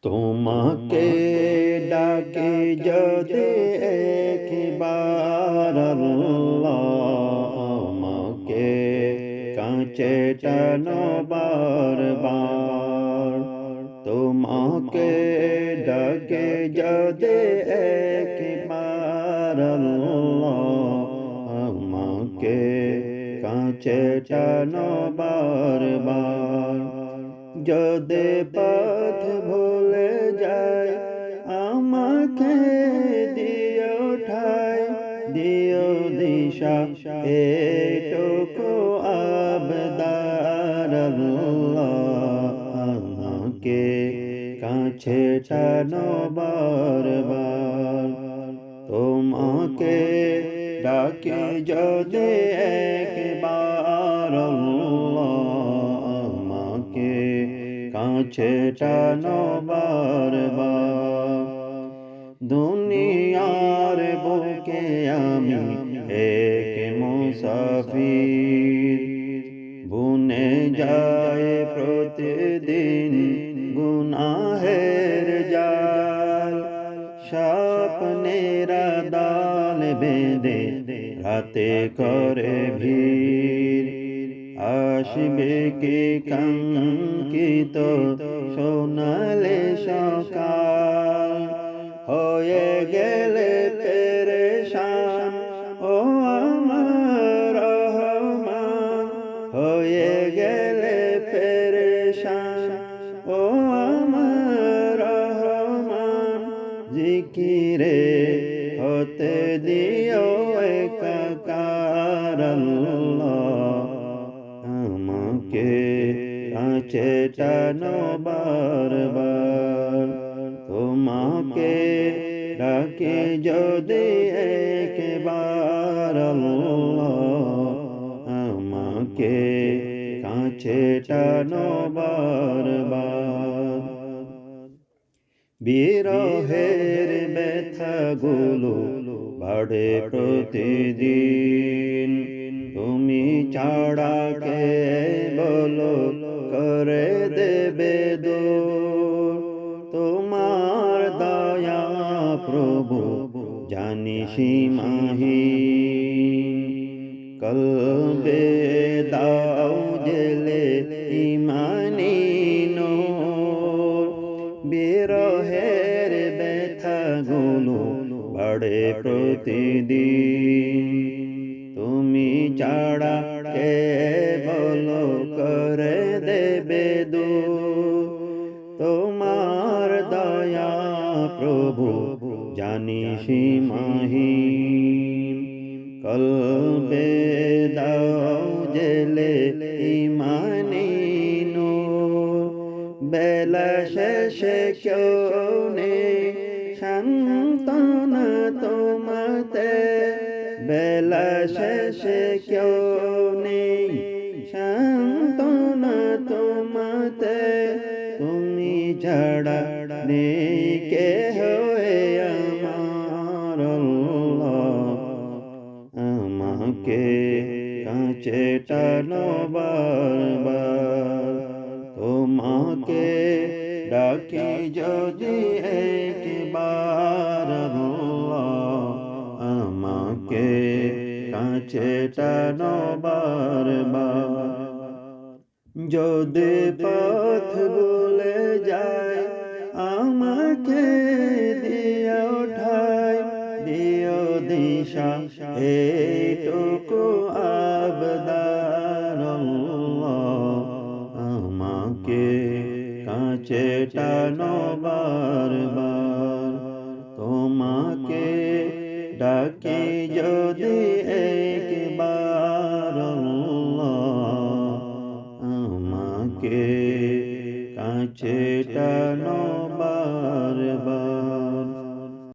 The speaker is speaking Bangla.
তোমাকে ডাকে যদি একবার আল্লাহ আমাকে কাছে টানো বারবার। তোমাকে ডাকে যদি একবার আল্লাহ আমাকে কাছে টানো বারবার। যদি পথ ভুলে যায় আমাকে দিও ঠাই, দিও দিশা এটুকু আবদার আল্লাহ আমাকে কাছে টানো বারবার। তোমাকে ডাকি যদি একবার আল্লাহ আমাকে কাছে টানো বারবার। দুনিয়ার বুকে আমি এক মুসাফির, বুনে যায় প্রতিদিন গুনাহের জাল। স্বপ্নেরা দল বেঁধে রাতে করে ভিড়, আসবে কি কাঙ্ক্ষিত সোনালে সকাল। হয়ে গেলে পেরেশান ও আমার রহমান, হয়ে গেলে পেরেশান ও আমার রহমান। জিকিরে হতে দিও একাকার আল্লাহ আমাকে কাছে টানো বারবার। তোমাকে ডাকে যদি একবার আল্লাহ আমাকে কাছে টানো বারবার। বিরহের ব্যথাগুলো বাড়ে প্রতিদিন, তুমি ছাড়া কে বলো করে দেবে দূর। তোমার দয়া প্রভু জানি সীমাহীন, কলবে দাও জেলে ইমানি নূর। বিরহের ব্যথাগুলো বাড়ে প্রতিদিন, তুমি ছাড়া কে বলো করে দেবে দূর। তোমার দয়া প্রভু জানি সীমাহীন, কলবে দাও জেলে ইমানি নূর। বেলা শেষে কেউ নেই সান্ত্বনা তোমাতে, বেলা শেষে কেউ নেই সান্ত্বনা তোমাতে। তুমি ছাড়া নেই কে হয়ে আমার আল্লাহ আমাকে কাছে টানো বারবার। তোমাকে ডাকি যদি একবার আল্লাহ আমাকে কাছে টানো বারবার। যদি পথ ভুলে যায় আমাকে দিও ঠাই, দিও দিশা এটুকু আবদার আল্লাহ আমাকে কাছে টানো বারবার। তোমাকে ডাকি যদি একবার আল্লাহ আমাকে কাছে টানো বারবার।